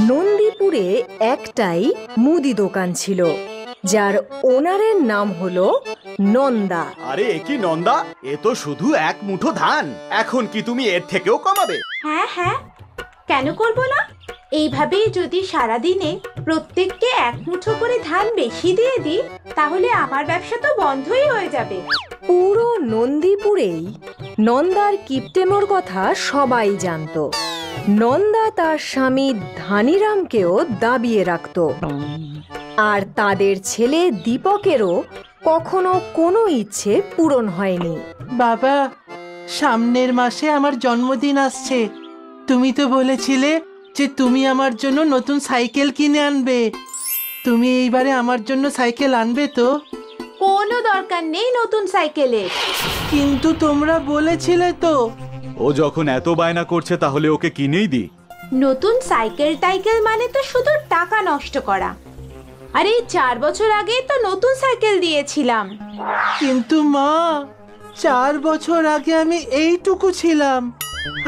নন্দীপুরে একটাই মুদি দোকান ছিল, যার ওনারের নাম হলো নন্দা। আরে এ কি নন্দা, এ তো শুধু এক মুঠো ধান। এখন কি তুমি এর থেকেও কমাবে? হ্যাঁ হ্যাঁ, কেন করব না? এইভাবেই যদি সারাদিনে প্রত্যেককে এক মুঠো করে ধান বেশি দিয়ে দিই, তাহলে আমার ব্যবসা তো বন্ধই হয়ে যাবে। পুরো নন্দীপুরেই নন্দার কিপটেমোর কথা সবাই জানতো। নন্দা তার স্বামী ধানিরামকেও দাবিয়ে রাখত, আর তাদের ছেলে দীপকেরও কখনো কোনো ইচ্ছে পূরণ হয়নি। বাবা, সামনের মাসে আমার জন্মদিন আসছে। তুমি তো বলেছিলে যে তুমি আমার জন্য নতুন সাইকেল কিনে আনবে। তুমি এইবারে আমার জন্য সাইকেল আনবে তো? কোনো দরকার নেই নতুন সাইকেলের। কিন্তু তোমরা বলেছিলে তো। ও যখন এত বায়না করছে তাহলে ওকে কিনেই দি। নতুন সাইকেল টাইকেল মানে তো শুধু টাকা নষ্ট করা। আরে 4 বছর আগেই তো নতুন সাইকেল দিয়েছিলাম। কিন্তু মা, 4 বছর আগে আমি এইটুকু ছিলাম,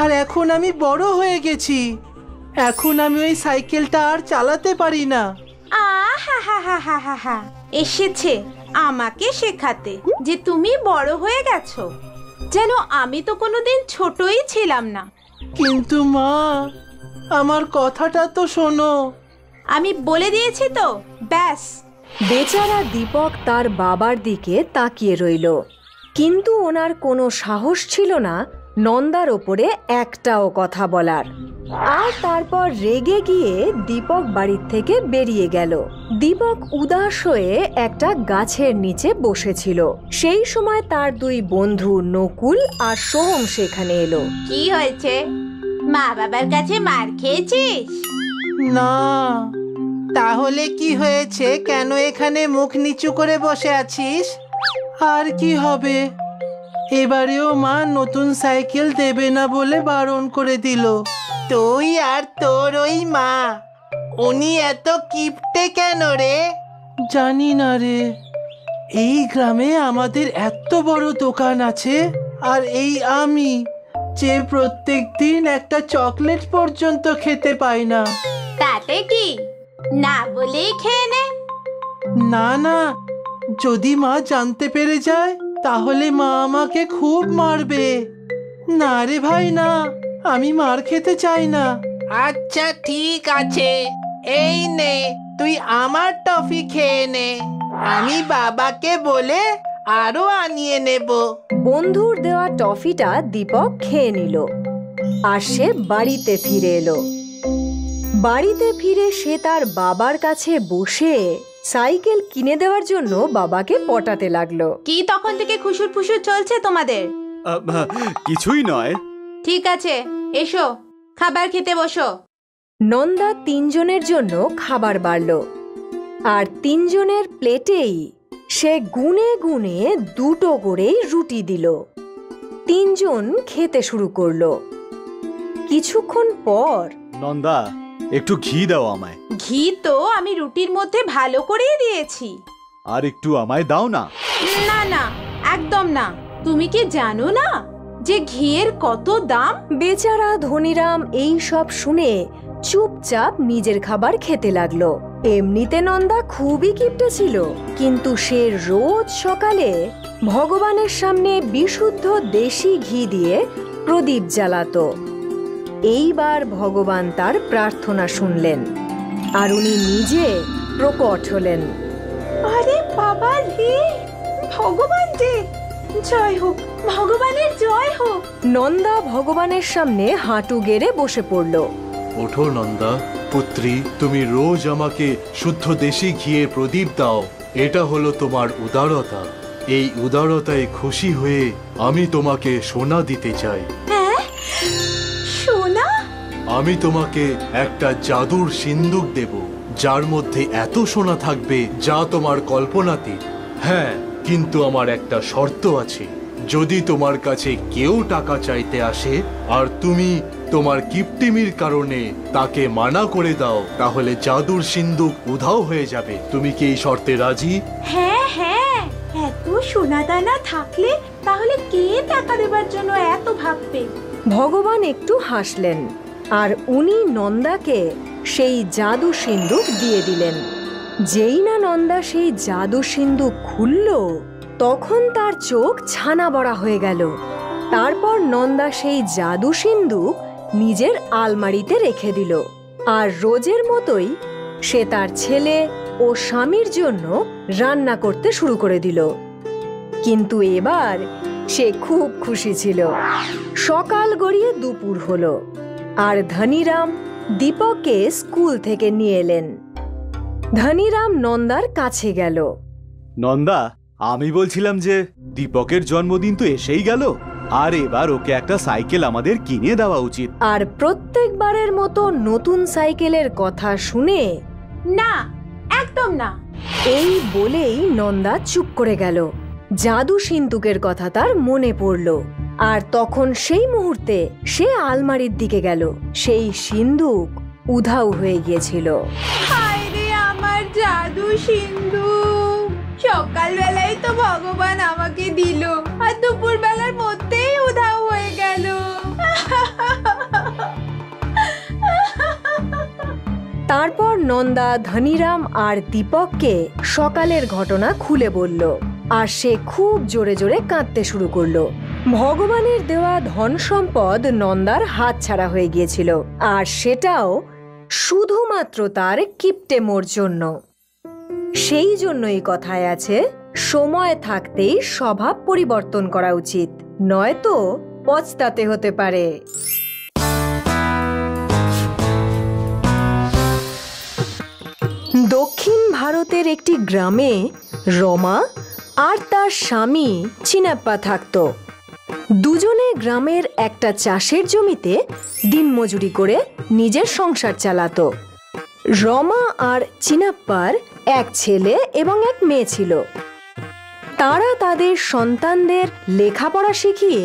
আর এখন আমি বড় হয়ে গেছি। এখন আমি ওই সাইকেলটা আর চালাতে পারি না। আহা, এসেছে আমাকে শেখাতে যে তুমি বড় হয়ে গেছো, যেন আমি তো কোনোদিন ছোটই ছিলাম না। কিন্তু মা, আমার কথাটা তো শোনো। আমি বলে দিয়েছি তো, ব্যাস। বেচারা দীপক তার বাবার দিকে তাকিয়ে রইল, কিন্তু ওনার কোনো সাহস ছিল না নন্দার ওপরে একটাও কথা বলার। আর তারপর রেগে গিয়ে দীপক বাড়ির থেকে বেরিয়ে গেল। দীপক উদাস হয়ে একটা গাছের নিচে বসেছিল। সেই সময় তার 2 বন্ধু নকুল আর সোহম সেখানে এলো। কি হয়েছে? মা বাবার কাছে মার খেয়েছিস? না, তাহলে কি হয়েছে? কেন এখানে মুখ নিচু করে বসে আছিস? আর কি হবে, এবারেও মা নতুন সাইকেল দেবে না বলে বারণ করে দিল। তুই আর তোর ওই মা, উনি এত কিপটে কেন রে? জানি না রে। এই গ্রামে আমাদের এত বড় দোকান আছে, আর এই আমি যে প্রত্যেক দিন একটা চকলেট পর্যন্ত খেতে পাই না। তাতে কি, না বলেই খেয়ে নে। না না, যদি মা জানতে পেরে যায় তাহলে মা আমাকে খুব মারবে। না রে ভাই, না, আমি মার খেতে চাই না। আচ্ছা ঠিক আছে, এই নে, তুই আমার টফি খেয়ে নে। আমি বাবাকে বলে আরো আনিয়ে নেব। বন্ধুর দেওয়া টফিটা দীপক খেয়ে নিল, আর সে বাড়িতে ফিরে এলো। বাড়িতে ফিরে সে তার বাবার কাছে বসে সাইকেল কিনে দেওয়ার জন্য বাবাকে পটাতে লাগলো। কি তখন থেকে খুশুর ফুসুর চলছে তোমাদের? কিছুই নয়। ঠিক আছে, এসো খাবার খেতে বসো। নন্দা 3 জনের জন্য খাবার বাড়ল, আর 3 জনের প্লেটেই সে গুনে গুনে 2টো করেই রুটি দিল। 3 জন খেতে শুরু করলো। কিছুক্ষণ পর, নন্দা, একটু ঘি দাও আমায়। ঘি তো আমি রুটির মধ্যে ভালো করেই দিয়েছি। আর একটু আমায় দাও না। না না, একদম না। তুমি কি জানো না যে ঘিয়ের কত দাম? বেচারা ধনীরাম এই সব শুনে চুপচাপ নিজের খাবার খেতে লাগলো। এমনিতে নন্দা খুবই কিপটে ছিল, কিন্তু সে রোজ সকালে ভগবানের সামনে বিশুদ্ধ দেশি ঘি দিয়ে প্রদীপ জ্বালাতো। এইবার ভগবান তার প্রার্থনা শুনলেন, আর উনি নিজে প্রকট হলেন। আরে বাবা রে, ভগবান রে, জয় হোক, ভগবানের জয় হোক। নন্দা ভগবানের সামনে হাঁটু গেড়ে বসে পড়ল। ওঠো নন্দা পুত্রী, তুমি রোজ আমাকে শুদ্ধ দেশি ঘিয়ের প্রদীপ দাও। এটা হলো তোমার উদারতা। এই উদারতায় খুশি হয়ে আমি তোমাকে সোনা দিতে চাই। হ্যাঁ, সোনা? আমি তোমাকে একটা জাদুর সিন্দুক দেব, যার মধ্যে এত সোনা থাকবে যা তোমার কল্পনাতীত। হ্যাঁ, কিন্তু আমার একটা শর্ত আছে। যদি তোমার কাছে কেউ টাকা চাইতে আসে আর তুমি তোমার কিপটিমির কারণে তাকে মানা করে দাও, তাহলে জাদুর সিন্দুক উধাও হয়ে যাবে। তুমি কি এই শর্তে রাজি? হ্যাঁ হ্যাঁ, এত সোনা দানা থাকলে তাহলে কে টাকা দেবার জন্য এত ভাববে? ভগবান একটু হাসলেন, আর উনি নন্দাকে সেই জাদু সিন্দুক দিয়ে দিলেন। যেই না নন্দা সেই জাদু সিন্দুক খুলল, তখন তার চোখ ছানা বড়া হয়ে গেল। তারপর নন্দা সেই জাদু সিন্দুক নিজের আলমারিতে রেখে দিল, আর রোজের মতোই সে তার ছেলে ও স্বামীর জন্য রান্না করতে শুরু করে দিল। কিন্তু এবার সে খুব খুশি ছিল। সকাল গড়িয়ে দুপুর হলো, আর ধনীরাম দীপককে স্কুল থেকে নিয়ে এলেন। ধনীরাম নন্দার কাছে গেল। নন্দা, আমি বলছিলাম যে দীপকের জন্মদিন তো এসেই গেল, আর এবার ওকে একটা সাইকেল আমাদের কিনে দেওয়া উচিত। আর প্রত্যেকবারের মতো নতুন সাইকেলের কথা শুনে না, একদম না। এই বলেই নন্দা চুপ করে গেল। জাদু সিন্দুকের কথা তার মনে পড়ল, আর তখন সেই মুহূর্তে সে আলমারির দিকে গেল। সেই সিন্দুক উধাও হয়ে গিয়েছিল। হায় রে, আমার জাদু সিন্দুক! সকালবেলায় তো ভগবান আমাকে দিল, আর দুপুর বেলার মধ্যেই উধাও হয়ে গেল। তারপর নন্দা ধনীরাম আর দীপককে সকালের ঘটনা খুলে বলল, আর সে খুব জোরে জোরে কাঁদতে শুরু করলো। ভগবানের দেওয়া ধন সম্পদ নন্দার হাতছাড়া হয়ে গিয়েছিল, আর সেটাও শুধুমাত্র তার কিপ্টে মোর জন্য। সেই জন্যই কথায় আছে, সময় থাকতেই স্বভাব পরিবর্তন করা উচিত, নয়তো পস্তাতে হতে পারে। দক্ষিণ ভারতের একটি গ্রামে রমা আর তার স্বামী চিনাপ্পা থাকত। দুজনে গ্রামের একটা চাষের জমিতে দিনমজুরি করে নিজের সংসার চালাতো। রমা আর চিনাপ্পার এক ছেলে এবং এক মেয়ে ছিল। তারা তাদের সন্তানদের লেখাপড়া শিখিয়ে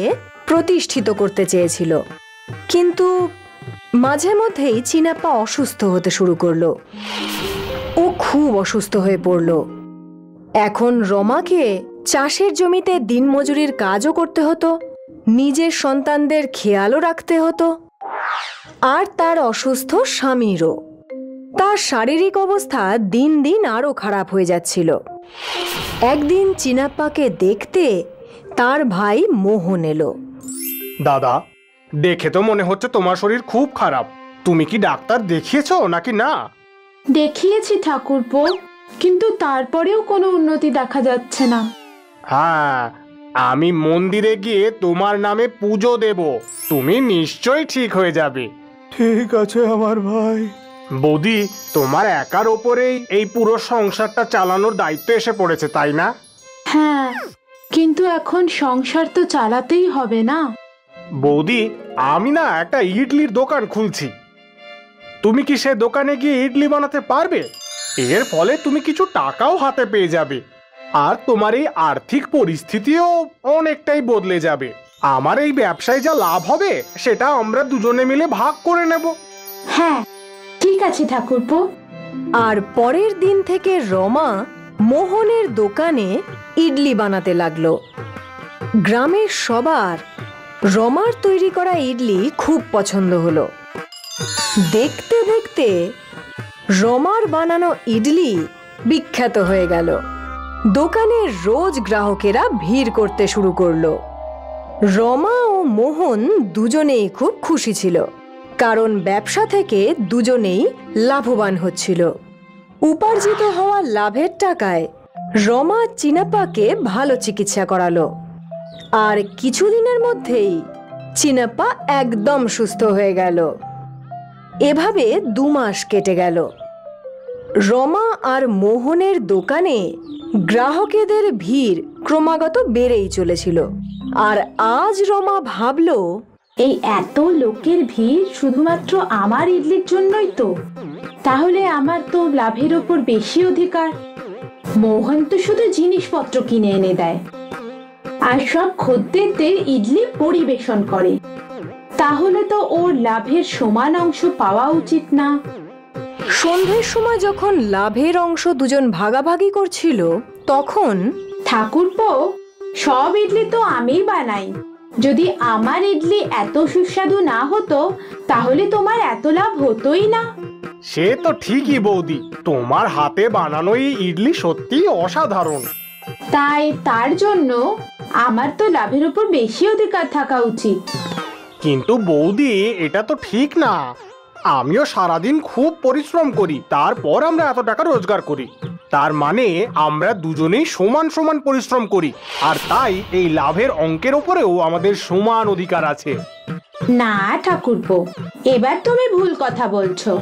প্রতিষ্ঠিত করতে চেয়েছিল, কিন্তু মাঝে মধ্যেই চিনাপ্পা অসুস্থ হতে শুরু করলো। ও খুব অসুস্থ হয়ে পড়ল। এখন রমাকে চাষের জমিতে দিনমজুরির কাজও করতে হতো, নিজের সন্তানদের খেয়ালও রাখতে হতো, আর তার অসুস্থ স্বামীরও। তার শারীরিক অবস্থা দিন দিন আরো খারাপ হয়ে যাচ্ছিল। একদিন চিনাপ্পাকে দেখতে তার ভাই মোহন এলো। দাদা, দেখে তো মনে হচ্ছে তোমার শরীর খুব খারাপ। তুমি কি ডাক্তার দেখিয়েছো নাকি না? দেখিয়েছি ঠাকুরপো, কিন্তু তারপরেও কোনো উন্নতি দেখা যাচ্ছে না। হ্যাঁ, আমি মন্দিরে গিয়ে তোমার নামে পুজো দেব, তুমি নিশ্চয়ই ঠিক হয়ে যাবে। ঠিক আছে আমার ভাই। বৌদি, তোমার একার ওপরেই এই পুরো সংসারটা চালানোর দায়িত্ব এসে পড়েছে, তাই না? হ্যাঁ, কিন্তু এখন সংসার তো চালাতেই হবে না। বৌদি, আমি না একটা ইডলির দোকান খুলছি। তুমি কি সে দোকানে গিয়ে ইডলি বানাতে পারবে? এর ফলে তুমি কিছু টাকাও হাতে পেয়ে যাবে, আর তোমার এই আর্থিক পরিস্থিতিও অনেকটাই বদলে যাবে। আমার এই ব্যবসায় যা লাভ হবে সেটা আমরা দুজনে মিলে ভাগ করে নেব। হ্যাঁ, ঠিক আছে ঠাকুরপো। আর পরের দিন থেকে রমা মোহনের দোকানে ইডলি বানাতে লাগলো। গ্রামের সবার রমার তৈরি করা ইডলি খুব পছন্দ হলো। দেখতে দেখতে রমার বানানো ইডলি বিখ্যাত হয়ে গেল। দোকানে রোজ গ্রাহকেরা ভিড় করতে শুরু করলো। রমা ও মোহন দুজনেই খুব খুশি ছিল, কারণ ব্যবসা থেকে দুজনেই লাভবান হচ্ছিল। উপার্জিত হওয়া লাভের টাকায় রমা চিনাপ্পাকে ভালো চিকিৎসা করালো, আর কিছুদিনের মধ্যেই চিনাপ্পা একদম সুস্থ হয়ে গেল। এভাবে 2 মাস কেটে গেল। রমা আর মোহনের দোকানে গ্রাহকেদের ভিড় ক্রমাগত বেড়েই চলেছিল। আর আজ রমা ভাবল, এই এত লোকের ভিড় শুধুমাত্র আমার ইডলির জন্যই তো, তাহলে আমার তো লাভের ওপর বেশি অধিকার। মোহন তো শুধু জিনিসপত্র কিনে এনে দেয়, আর সব খদ্দেরদের ইডলি পরিবেশন করে, তাহলে তো ওর লাভের সমান অংশ পাওয়া উচিত না? সন্ধ্যের সময় যখন লাভের অংশ দুজন ভাগাভাগি করছিল, তখন ঠাকুরপো, সব ইডলি তো আমিই বানাই। যদি আমার ইডলি এত সুস্বাদু না হতো, তাহলে তোমার এত লাভ হতোই না। সে তো ঠিকই বৌদি, তোমার হাতে বানানো এই ইডলি সত্যি অসাধারণ। তাই তার জন্য আমার তো লাভের উপর বেশি অধিকার থাকা উচিত। কিন্তু বৌদি, এটা তো ঠিক না। আমিও সারাদিন খুব পরিশ্রম করি, তারপর আমরা এত টাকা রোজগার করি। তার মানে আমরা দুজনেই সমান সমান পরিশ্রম করি, আর তাই এই লাভের অঙ্কের উপরেও আমাদের সমান অধিকার আছে। না ঠাকুরপো, এবার তুমি ভুল কথা বলছো।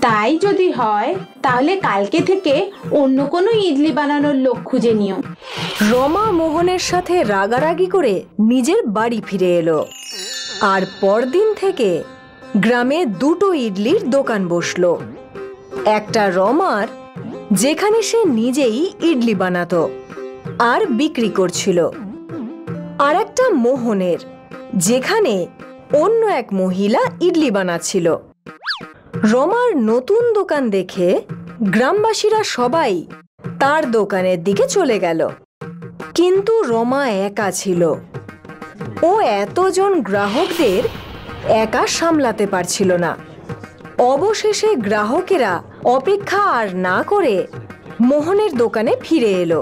তাই যদি হয় তাহলে কালকে থেকে অন্য কোনো ইডলি বানানোর লোক খুঁজে নিও। রমা মোহনের সাথে রাগারাগি করে নিজের বাড়ি ফিরে এলো। আর পরদিন থেকে গ্রামে দুটো ইডলির দোকান বসলো। একটা রমার, যেখানে সে নিজেই ইডলি বানাতো আর বিক্রি করছিল, আর একটা মোহনের, যেখানে অন্য এক মহিলা ইডলি বানাচ্ছিল। রমার নতুন দোকান দেখে গ্রামবাসীরা সবাই তার দোকানের দিকে চলে গেল। কিন্তু রমা একা ছিল। ও এতজন গ্রাহকদের একা সামলাতে পারছিল না। অবশেষে গ্রাহকেরা অপেক্ষা আর না করে মোহনের দোকানে ফিরে এলো,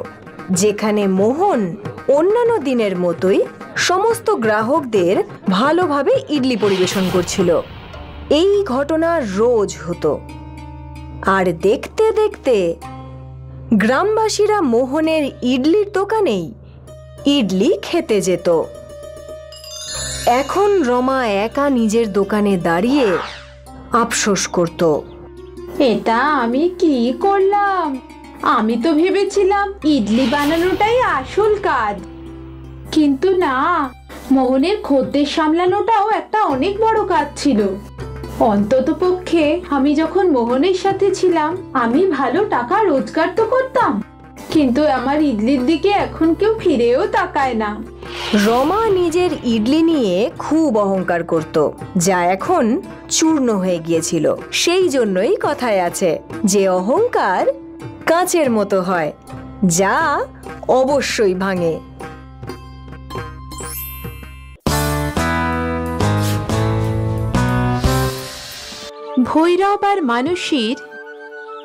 যেখানে মোহন অন্যান্য দিনের মতোই সমস্ত গ্রাহকদের ভালোভাবে ইডলি পরিবেশন করছিল। এই ঘটনা রোজ হতো। আর দেখতে দেখতে গ্রামবাসীরা মোহনের ইডলির দোকানেই ইডলি খেতে যেত। এখন রমা একা নিজের দোকানে দাঁড়িয়ে আফসোস করত। এটা আমি কি করলাম? আমি তো ভেবেছিলাম ইডলি বানানোটাই আসল কাজ, কিন্তু না, মোহনের খদ্দের সামলানোটাও একটা অনেক বড় কাজ ছিল। অন্তত পক্ষে আমি যখন মোহনের সাথে ছিলাম আমি ভালো টাকা রোজগার তো করতাম, কিন্তু আমার ইডলির দিকে এখন কেউ ফিরেও তাকায় না। রমা নিজের ইডলি নিয়ে খুব অহংকার করত, যা এখন চূর্ণ হয়ে গিয়েছিল। সেই জন্যই কথায় আছে যে অহংকার কাঁচের মতো হয়, যা অবশ্যই ভাঙে। ভৈরব আর মানসীর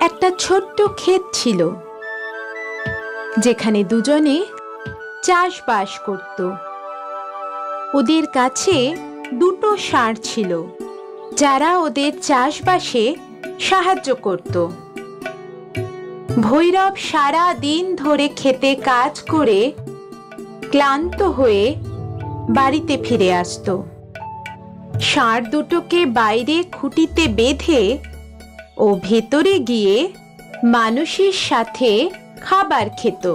একটা ছোট্ট ক্ষেত ছিল, যেখানে দুজনে চাষবাস করত। ওদের কাছে দুটো ষাঁড় ছিল, যারা ওদের চাষবাসে সাহায্য করত। ভৈরব সারা দিন ধরে খেতে কাজ করে ক্লান্ত হয়ে বাড়িতে ফিরে আসতো। ষাঁড় দুটোকে বাইরে খুঁটিতে বেঁধে ও ভেতরে গিয়ে মানসীর সাথে খাবার খেত।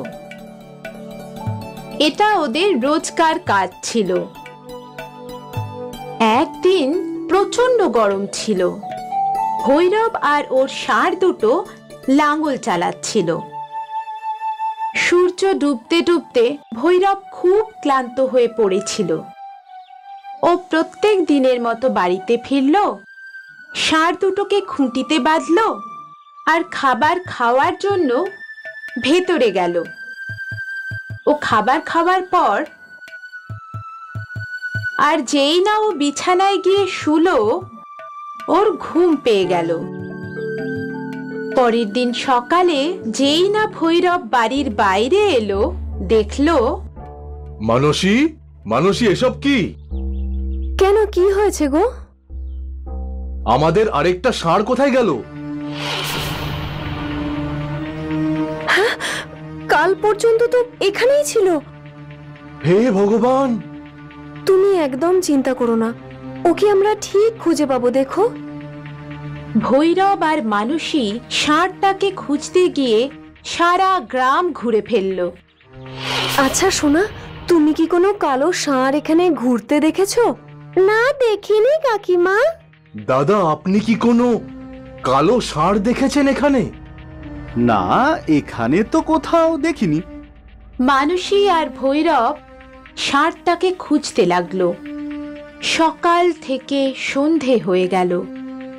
এটা ওদের রোজকার কাজ ছিল। একদিন প্রচন্ড গরম ছিল। ভৈরব আর ওর ষাঁড় দুটো লাঙ্গল চালাচ্ছিল। সূর্য ডুবতে ডুবতে ভৈরব খুব ক্লান্ত হয়ে পড়েছিল। ও প্রত্যেক দিনের মতো বাড়িতে ফিরল, ষাঁড় দুটোকে খুঁটিতে বাঁধল আর খাবার খাওয়ার জন্য ভেতরে গেল। ও খাবার খাওয়ার পর আর যেই না ও বিছানায় গিয়ে শুলো, ওর ঘুম পেয়ে গেল। পরের দিন সকালে যেই না ভৈরব বাড়ির বাইরে এলো, দেখলো মানসী, মানসী, এসব কি? কেন, কি হয়েছে গো? আমাদের আরেকটা ষাঁড় কোথায় গেল? কাল পর্যন্ত তো এখানেই ছিল। হে ভগবান! তুমি একদম চিন্তা করো না, ওকে আমরা ঠিক খুঁজে পাবো। দেখো, ভৈরব আর মানসী ষাঁড়টাকে খুঁজতে গিয়ে সারা গ্রাম ঘুরে ফেলল। আচ্ছা সোনা, তুমি কি কোনো কালো ষাঁড় এখানে ঘুরতে দেখেছো? না, দেখিনি কাকিমা। দাদা, আপনি কি কোনো কালো ষাঁড় দেখেছেন এখানে? না, এখানে তো কোথাও দেখিনি। মানসী আর ভৈরব ষাঁড়টাকে খুঁজতে লাগলো। সকাল থেকে সন্ধে হয়ে গেল,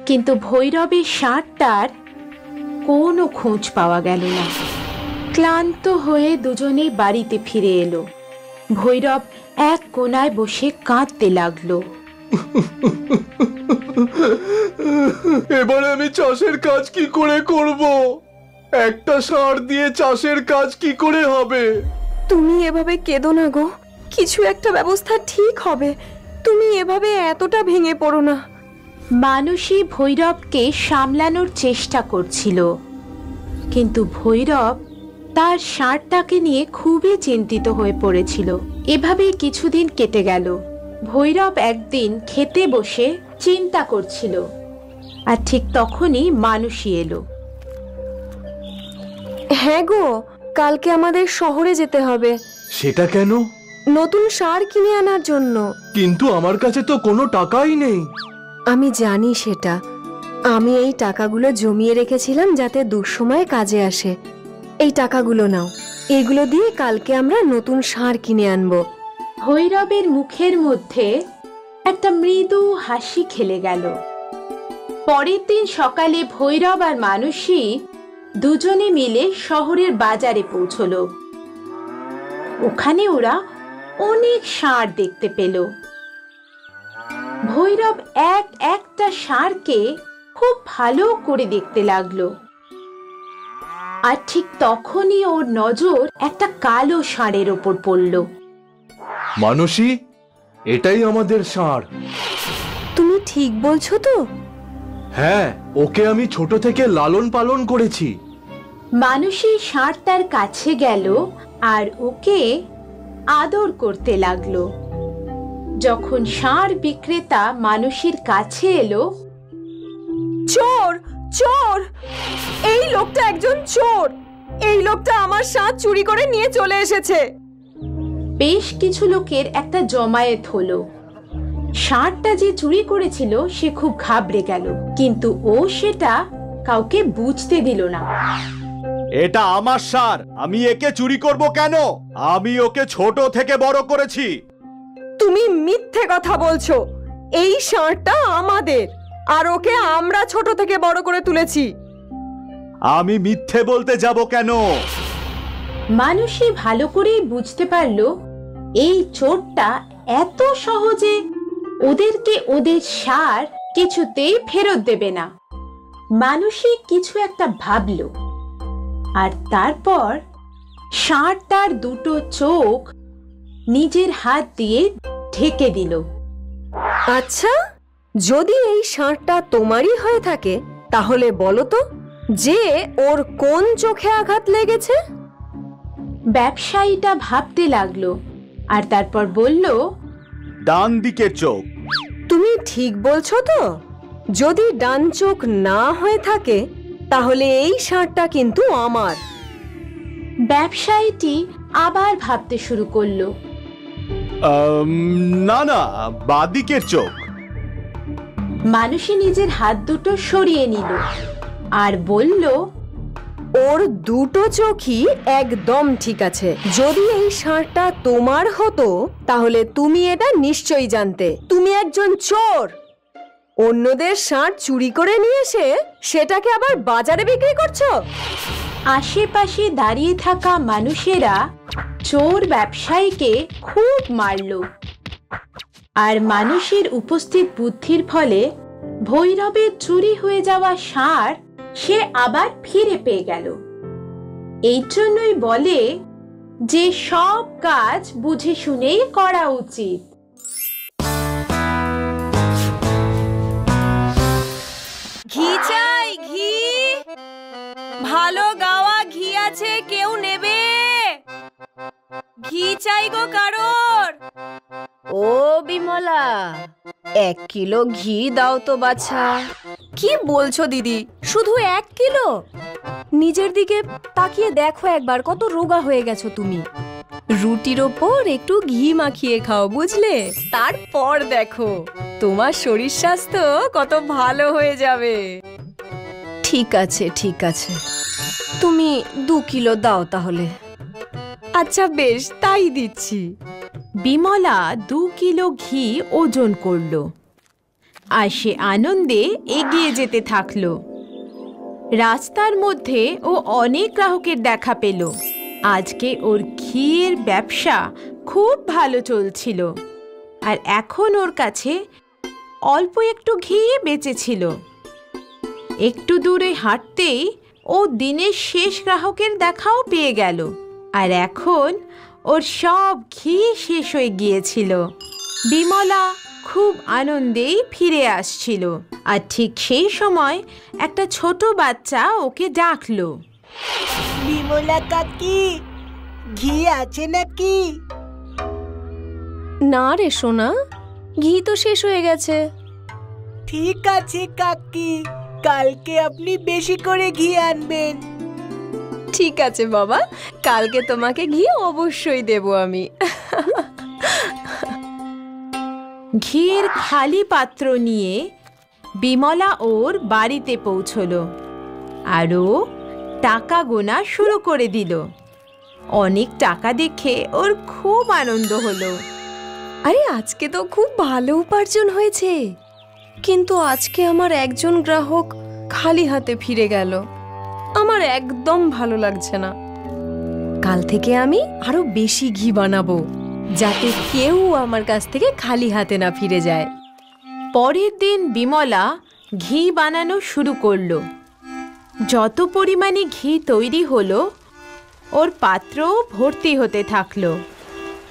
কিন্তু ভৈরবের ষাঁড়টার কোনো খোঁজ পাওয়া গেল না। ক্লান্ত হয়ে দুজনে বাড়িতে ফিরে এলো। ভৈরব এক কোণায় বসে কাঁদতে লাগলো। এবারে আমি চাষের কাজ কি করে করব? একটা সার দিয়ে চাষের কাজ কি করে হবে? তুমি এভাবে কেঁদো না গো, কিছু একটা ব্যবস্থা ঠিক হবে। তুমি এভাবে এতটা ভেঙে পড়ো না। মানুষই ভৈরবকে সামলানোর চেষ্টা করছিল, কিন্তু ভৈরব তার ষাঁড়টাকে নিয়ে খুবই চিন্তিত হয়ে পড়েছিল। এভাবেই কিছুদিন কেটে গেল। ভৈরব একদিন খেতে বসে চিন্তা করছিল, আর ঠিক তখনই মানুষই এলো। হ্যাঁ গো, কালকে আমাদের শহরে যেতে হবে সেটা কেন? নতুন সার কিনে আনার জন্য। কিন্তু আমার কাছে তো কোনো টাকাই নেই। আমি জানি সেটা। আমি এই টাকাগুলো জমিয়ে রেখেছিলাম যাতে দুঃসময়ে কাজে আসে। এই টাকাগুলো নাও, এগুলো দিয়ে কালকে আমরা নতুন সার কিনে আনবো। ভৈরবের মুখের মধ্যে একটা মৃদু হাসি খেলে গেল। পরের দিন সকালে ভৈরব আর মানুষই দুজনে মিলে শহরের বাজারে পৌঁছলো। ওখানে ওরা অনেক ষাঁড় দেখতে পেল। ভৈরব একটা ষাঁড়কে খুব ভালো করে দেখতে লাগলো, আর ঠিক তখনই ওর নজর একটা কালো ষাঁড়ের ওপর পড়ল। মানসী, এটাই আমাদের ষাঁড়। তুমি ঠিক বলছো তো? হ্যাঁ, ওকে আমি ছোট থেকে লালন পালন করেছি। মানুষই ষাঁড়টার কাছে গেল আর ওকে আদর করতে লাগলো। যখন ষাঁড় বিক্রেতা মানুষের কাছে এলো, চোর, চোর! এই লোকটা একজন চোর। এই লোকটা আমার ষাঁড় চুরি করে নিয়ে চলে এসেছে। বেশ কিছু লোকের একটা জমায়েত হলো। ষাঁড়টা যে চুরি করেছিল সে খুব ঘাবড়ে গেল, কিন্তু ও সেটা কাউকে বুঝতে দিল না। এটা আমার ষাঁড়, আমি একে চুরি করব কেন? আমি ওকে ছোট থেকে বড় করেছি। তুমি মিথ্যে কথা বলছো। এই ষাঁড়টা আমাদের, আর ওকে আমরা ছোট থেকে বড় করে তুলেছি। আমি মিথ্যে বলতে যাব কেন? মানুষই ভালো করেই বুঝতে পারল এই চোরটা এত সহজে ওদেরকে ওদের ষাঁড় কিছুতেই ফেরত দেবে না। মানুষই কিছু একটা ভাবল, আর তারপর ষাঁড়টার দুটো চোখ নিজের হাত দিয়ে ঢেকে দিল। আচ্ছা, যদি এই ষাঁড়টা তোমারই হয়ে থাকে তাহলে বলো তো যে ওর কোন চোখে আঘাত লেগেছে? ব্যবসায়ীটা ভাবতে লাগলো, আর তারপর বলল, ডান দিকের চোখ। তুমি ঠিক বলছো তো? যদি ডান চোখ না হয়ে থাকে তাহলে এই ষাঁড়টা কিন্তু আমার। ব্যবসায়ীটি আবার ভাবতে শুরু করলো। না না, বাদিকের চোখ। মানুষই নিজের হাত দুটো সরিয়ে নিল আর বলল, ওর দুটো চোখই একদম ঠিক আছে। যদি এই ষাঁড়টা তোমার হতো তাহলে তুমি এটা নিশ্চয়ই জানতে। তুমি একজন চোর। অন্যদের ষাঁড় চুরি করে নিয়ে এসে সেটাকে আবার বাজারে বিক্রি করছো। আশেপাশে দাঁড়িয়ে থাকা মানুষেরা চোর ব্যবসায়ীকে খুব মারল, আর মানুষের উপস্থিত বুদ্ধির ফলে ভৈরবের চুরি হয়ে যাওয়া ষাঁড় সে আবার ফিরে পেয়ে গেল। এই জন্যই বলে যে সব কাজ বুঝে শুনেই করা উচিত। ঘি চাই, ঘি। ভালো গাওয়া ঘি আছে, কেউ নেবে? ঘি চাই গো কারোর। ও বিমলা, 1 কিলো ঘি দাও তো বাছা। কি বলছো দিদি, শুধু 1 কিলো? নিজের দিকে তাকিয়ে দেখো একবার, কত রোগা হয়ে গেছো তুমি। রুটির ওপর একটু ঘি মাখিয়ে খাও, বুঝলে? তারপর দেখো তোমার শরীর স্বাস্থ্য কত ভালো হয়ে যাবে। ঠিক আছে, ঠিক আছে, তুমি 2 কিলো দাও তাহলে। আচ্ছা বেশ, তাই দিচ্ছি। বিমলা 2 কিলো ঘি ওজন করল, আর সে আনন্দে এগিয়ে যেতে থাকলো। রাস্তার মধ্যে ও অনেক গ্রাহকের দেখা পেল। আজকে ওর ঘিয়ের ব্যবসা খুব ভালো চলছিল, আর এখন ওর কাছে অল্প একটু ঘি বেঁচেছিল। একটু দূরে হাঁটতেই ও দিনের শেষ গ্রাহকের দেখাও পেয়ে গেল, আর এখন ওর সব ঘি শেষ হয়ে গিয়েছিল। বিমলা খুব আনন্দেই ফিরে আসছিল, আর ঠিক সেই সময় একটা ছোট বাচ্চা ওকে ডাকলো। বিমলা কাকি, ঘি আছে নাকি? না রে সোনা, ঘি তো শেষ হয়ে গেছে। ঠিক আছে কাকি, কালকে আপনি বেশি করে ঘি আনবেন। ঠিক আছে বাবা, কালকে তোমাকে ঘি অবশ্যই দেব আমি। ঘির খালি পাত্র নিয়ে বিমলা ওর বাড়িতে পৌঁছলো, আরও টাকা গোনা শুরু করে দিল। অনেক টাকা দেখে ওর খুব আনন্দ হলো। আরে আজকে তো খুব ভালো উপার্জন হয়েছে, কিন্তু আজকে আমার একজন গ্রাহক খালি হাতে ফিরে গেল। আমার একদম ভালো লাগছে না। কাল থেকে আমি আরো বেশি ঘি বানাবো, যাতে কেউ আমার কাছ থেকে খালি হাতে না ফিরে যায়। পরের দিন বিমলা ঘি বানানো শুরু করলো। যত পরিমাণে ঘি তৈরি হলো, ওর পাত্রও ভর্তি হতে থাকলো।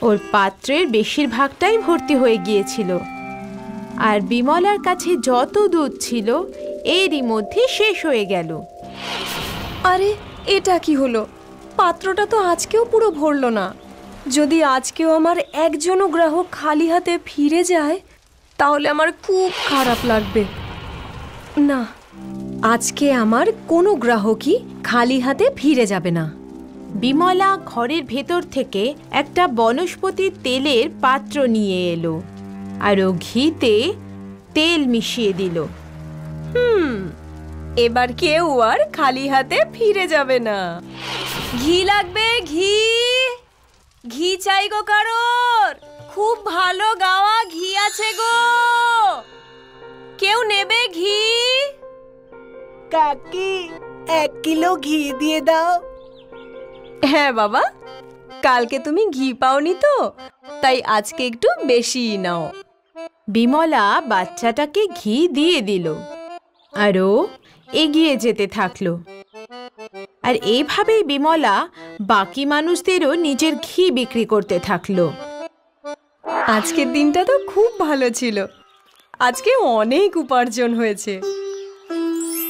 ওর পাত্রের বেশিরভাগটাই ভর্তি হয়ে গিয়েছিল, আর বিমলার কাছে যত দুধ ছিল এরই মধ্যে শেষ হয়ে গেল। আরে এটা কি হলো? পাত্রটা তো আজকেও পুরো ভরলো না। যদি আজকেও আমার একজনও গ্রাহক খালি হাতে ফিরে যায়, তাহলে আমার খুব খারাপ লাগবে। না, আজকে আমার কোনো গ্রাহকই খালি হাতে ফিরে যাবে না। বিমলা ঘরের ভেতর থেকে একটা বনস্পতি তেলের পাত্র নিয়ে এলো, আর ও ঘিতে তেল মিশিয়ে দিল। এবার কেউ আর খালি হাতে ফিরে যাবে না। ঘি লাগবে, ঘি ঘি চাই গো কারোর। খুব ভালো গাওয়া ঘি আছে গো, কেউ নেবে ঘি? কাকি, 1 কিলো ঘি দিয়ে দাও। হ্যাঁ বাবা, কালকে তুমি ঘি পাওনি তো, তাই আজকে একটু বেশিই নাও। বিমলা বাচ্চাটাকে ঘি দিয়ে দিল, আরও এগিয়ে যেতে থাকলো। আর এইভাবেই বিমলা বাকি মানুষদেরও নিজের ঘি বিক্রি করতে থাকলো। আজকের দিনটা তো খুব ভালো ছিল, আজকে অনেক উপার্জন হয়েছে।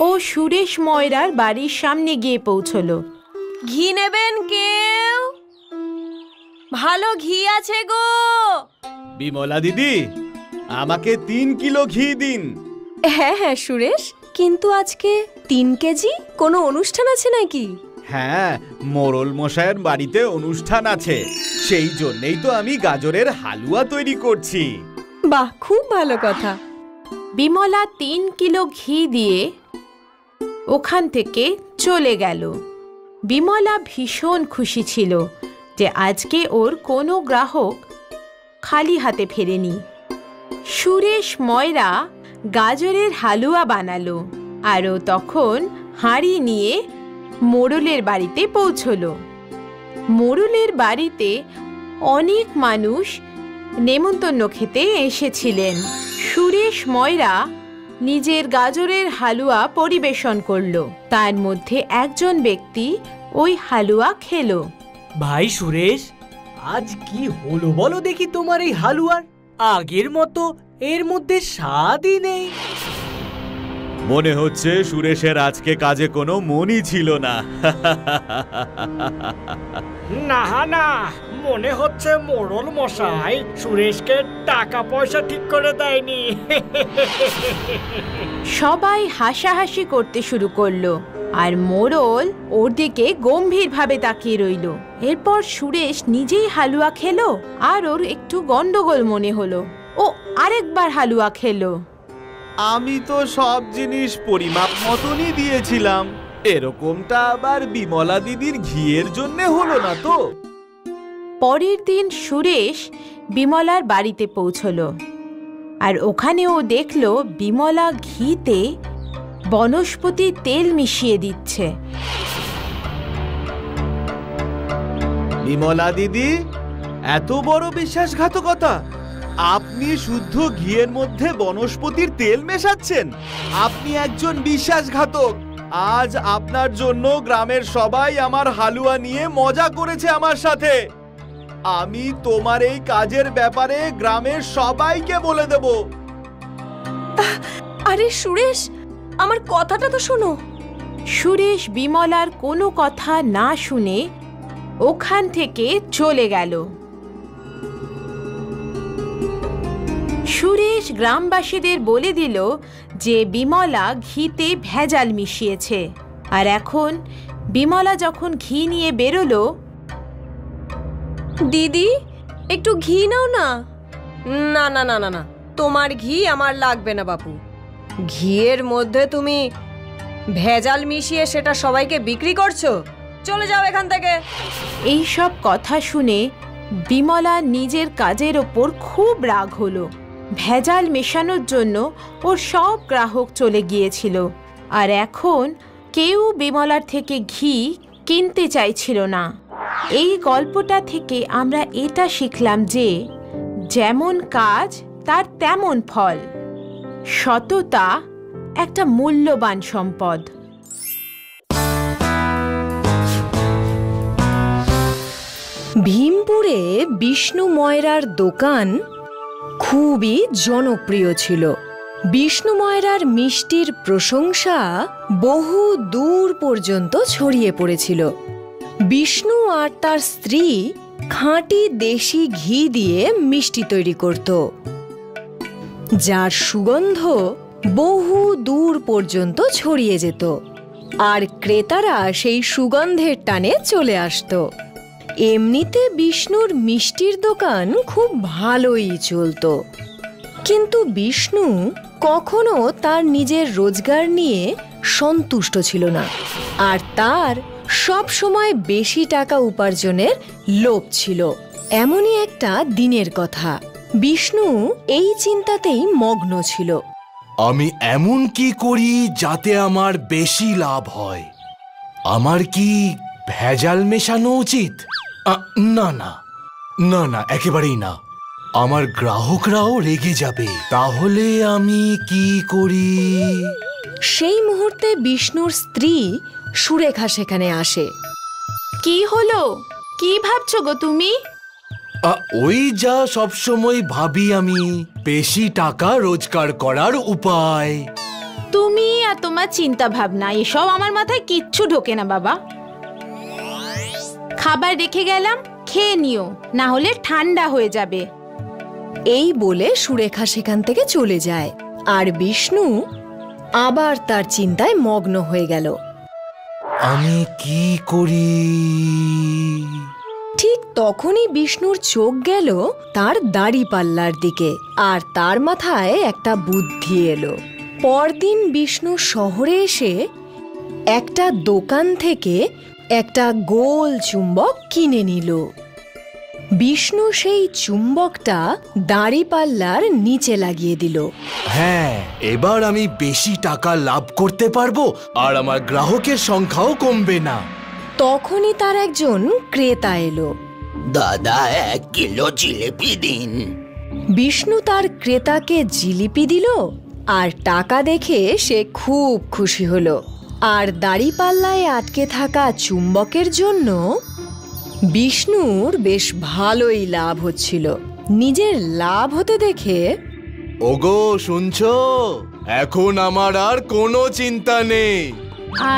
ও সুরেশ ময়রার বাড়ির সামনে গিয়ে পৌঁছলো। ঘি নেবেন কেউ? ভালো ঘি আছে গো। বিমলা দিদি, আমাকে 3 কিলো ঘি দিন। হ্যাঁ হ্যাঁ সুরেশ, কিন্তু আজকে 3 কেজি? কোনো অনুষ্ঠান আছে নাকি? হ্যাঁ, মোড়ল মশাইয়ের বাড়িতে অনুষ্ঠান আছে, সেই জন্যই তো আমি গাজরের হালুয়া তৈরি করছি। বাহ, খুব ভালো কথা। বিমলা 3 কিলো ঘি দিয়ে ওখান থেকে চলে গেল। বিমলা ভীষণ খুশি ছিল যে আজকে ওর কোনো গ্রাহক খালি হাতে ফেরেনি। সুরেশ ময়রা গাজরের হালুয়া বানালো, আরও তখন হাঁড়ি নিয়ে মোড়লের বাড়িতে পৌঁছলো। মোড়লের বাড়িতে অনেক মানুষ নেমন্তন্ন খেতে এসেছিলেন। সুরেশ ময়রা নিজের গাজরের হালুয়া পরিবেশন করলো। তার মধ্যে একজন ব্যক্তি ওই হালুয়া খেলো। ভাই সুরেশ, আজ কি হলো বলো দেখি তোমার এই হালুয়ার? আগের মতো এর মধ্যে স্বাদই নেই। মনে হচ্ছে সুরেশের আজকে কাজে কোনো মনই ছিল না। না না, মনে হচ্ছে মোড়ল মশাই সুরেশকে টাকা পয়সা ঠিক করে দেয়নি। সবাই হাসাহাসি করতে শুরু করলো, আর মোড়ল ওর দিকে গম্ভীরভাবে তাকিয়ে রইল। এরপর সুরেশ নিজেই হালুয়া খেলো, আর ওর একটু গন্ডগোল মনে হলো। ও আরেকবার হালুয়া খেলো। আমি তো সব জিনিস পরিমাপ মতনই দিয়েছিলাম, এরকমটা আবার বিমলা দিদির ঘিয়ের জন্য হলো না তো? পরের দিন সুরেশ বিমলার বাড়িতে পৌঁছলো, আর ওখানে ও দেখলো বিমলা ঘিতে বনস্পতি তেল মিশিয়ে দিচ্ছে। বিমলা দিদি, এত বড় বিশ্বাসঘাতকতা! আপনি শুদ্ধ ঘিয়ের মধ্যে বনস্পতির তেল মেশাচ্ছেন? আপনি একজন বিশ্বাসঘাতক। আজ আপনার জন্য গ্রামের সবাই আমার হালুয়া নিয়ে মজা করেছে আমার সাথে। আমি তোমার এই কাজের ব্যাপারে গ্রামের সবাইকে বলে দেব। আরে সুরেশ, আমার কথাটা তো শোনো। সুরেশ বিমলার কোনো কথা না শুনে ওখান থেকে চলে গেল। সুরেশ গ্রামবাসীদের বলে দিল যে বিমলা ঘিতে ভেজাল মিশিয়েছে। আর এখন বিমলা যখন ঘি নিয়ে বেরোলো, দিদি একটু ঘি নাও না। না না না না না, তোমার ঘি আমার লাগবে না বাপু। ঘিয়ের মধ্যে তুমি ভেজাল মিশিয়ে সেটা সবাইকে বিক্রি করছো। চলে যাও এখান থেকে। এই সব কথা শুনে বিমলা নিজের কাজের ওপর খুব রাগ হলো। ভেজাল মেশানোর জন্য ওর সব গ্রাহক চলে গিয়েছিল, আর এখন কেউ বিমলার থেকে ঘি কিনতে চাইছিল না। এই গল্পটা থেকে আমরা এটা শিখলাম যে যেমন কাজ তার তেমন ফল। সততা একটা মূল্যবান সম্পদ। ভীমপুরে বিষ্ণু ময়রার দোকান খুবই জনপ্রিয় ছিল। বিষ্ণু ময়রার মিষ্টির প্রশংসা বহু দূর পর্যন্ত ছড়িয়ে পড়েছিল। বিষ্ণু আর তার স্ত্রী খাঁটি দেশি ঘি দিয়ে মিষ্টি তৈরি করত, যার সুগন্ধ বহু দূর পর্যন্ত ছড়িয়ে যেত, আর ক্রেতারা সেই সুগন্ধের টানে চলে আসতো। এমনিতে বিষ্ণুর মিষ্টির দোকান খুব ভালোই চলতো, কিন্তু বিষ্ণু কখনো তার নিজের রোজগার নিয়ে সন্তুষ্ট ছিল না, আর তার সব সময় বেশি টাকা উপার্জনের লোভ ছিল। এমনই একটা দিনের কথা, বিষ্ণু এই চিন্তাতেই মগ্ন ছিল। আমি এমন কি করি যাতে আমার বেশি লাভ হয়? আমার কি ভেজাল মেশানো উচিত? না না না না, একেবারেই না। আমার গ্রাহকরাও রেগে যাবে। তাহলে আমি কি করি? সেই মুহূর্তে বিষ্ণুর স্ত্রী সুরেখা সেখানে আসে। কি হলো? কি ভাবছো গো তুমি? ওই যা সবসময় ভাবি আমি, বেশি টাকা রোজগার করার উপায়। তুমি আর তোমার চিন্তা ভাবনা এসব আমার মাথায় কিচ্ছু ঢোকে না বাবা। খাবার রেখে গেলাম, খেয়ে নিও, না হলে ঠান্ডা হয়ে যাবে। এই বলে সুরেখা সেখান থেকে চলে যায়, আর বিষ্ণু আবার তার চিন্তায় মগ্ন হয়ে গেল। আমি কি করি? ঠিক তখনই বিষ্ণুর চোখ গেল তার দাড়িপাল্লার দিকে, আর তার মাথায় একটা বুদ্ধি এলো। পরদিন বিষ্ণু শহরে এসে একটা দোকান থেকে একটা গোল চুম্বক কিনে নিল। বিষ্ণু সেই চুম্বকটা দাড়িপাল্লার নিচে লাগিয়ে দিল। হ্যাঁ, এবার আমি বেশি টাকা লাভ করতে পারবো, আর আমার গ্রাহকের সংখ্যাও কমবে না। তখনই তার একজন ক্রেতা এলো। দাদা, 1 কিলো জিলিপি দিন। বিষ্ণু তার ক্রেতাকে জিলিপি দিল, আর টাকা দেখে সে খুব খুশি হলো। আর দাড়িপাল্লায় আটকে থাকা চুম্বকের জন্য বিষ্ণুর বেশ ভালোই লাভ হচ্ছিল। নিজের লাভ হতে দেখে, ওগো শুনছো, এখন আমার আর কোনো চিন্তা নেই।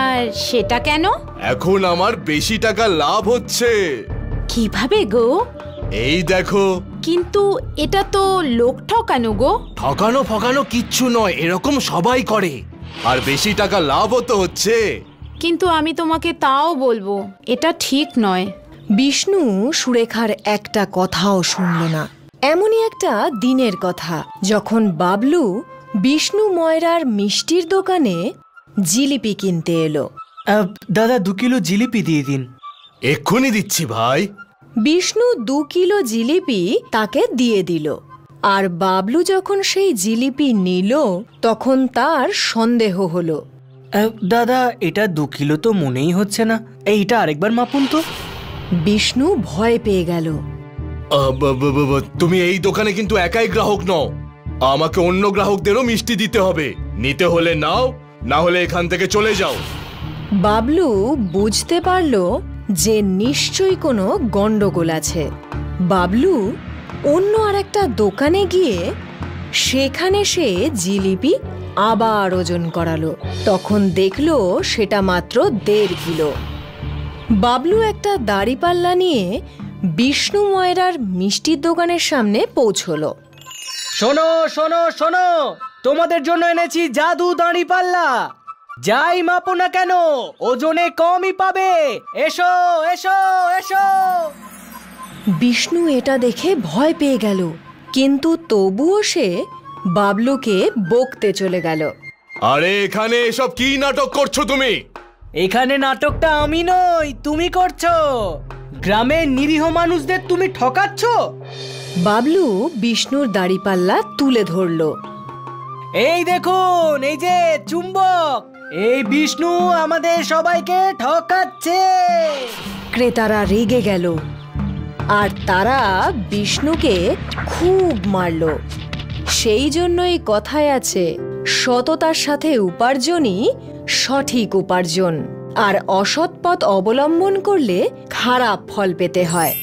আর সেটা কেন? এখন আমার বেশি টাকা লাভ হচ্ছে। কিভাবে গো? এই দেখো। কিন্তু এটা তো লোক ঠকানো গো। ঠকানো ফকানো কিচ্ছু নয়, এরকম সবাই করে, আর বেশি টাকা লাভও তো হচ্ছে। কিন্তু আমি তোমাকে তাও বলবো, এটা ঠিক নয়। বিষ্ণু সুরেখার একটা কথাও শুনল না। এমনই একটা দিনের কথা, যখন বাবলু বিষ্ণু ময়রার মিষ্টির দোকানে জিলিপি কিনতে এলো। দাদা 2 কিলো জিলিপি দিয়ে দিন। এক্ষুনি দিচ্ছি ভাই। বিষ্ণু 2 কিলো জিলিপি তাকে দিয়ে দিল, আর বাবলু যখন সেই জিলিপি নিল তখন তার সন্দেহ হলো। দাদা, এটা 2 কিলো তো মনেই হচ্ছে না। এইটা আরেকবার মাপুন তো। বিষ্ণু ভয় পেয়ে গেল। তুমি এই দোকানে কিন্তু একাই গ্রাহক নও, আমাকে অন্য গ্রাহকদেরও মিষ্টি দিতে হবে। নিতে হলে নাও, না হলে এখান থেকে চলে যাও। বাবলু বুঝতে পারল যে নিশ্চয়ই কোনো গন্ডগোল আছে। বাবলু অন্য আরেকটা দোকানে গিয়ে সেখানে সে জিলিপি আবার ওজন করালো। তখন দেখলো সেটা মাত্র 1.5 কিলো। বাবলু একটা দাঁড়িপাল্লা নিয়ে বিষ্ণু ময়রার মিষ্টির দোকানের সামনে পৌঁছলো। শোনো শোনো শোনো, তোমাদের জন্য এনেছি জাদু দাঁড়িপাল্লা। যাই মাপো না কেন ওজনে কমই পাবে। এসো এসো এসো। বিষ্ণু এটা দেখে ভয় পেয়ে গেল, কিন্তু তবুও সে বাবলুকে বকতে চলে গেল। আরে এখানে এসব কি নাটক করছো তুমি? এখানে নাটকটা আমি নই, তুমি করছো। গ্রামের নিরীহ মানুষদের তুমি ঠকাচ্ছ। বাবলু বিষ্ণুর দাঁড়িপাল্লা তুলে ধরল। এই দেখুন, এই যে চুম্বক, এই বিষ্ণু আমাদের সবাইকে ঠকাচ্ছে। ক্রেতারা রেগে গেল আর তারা বিষ্ণুকে খুব মারল। সেই জন্যই কথায় আছে, সততার সাথে উপার্জনই সঠিক উপার্জন, আর অসৎ পথ অবলম্বন করলে খারাপ ফল পেতে হয়।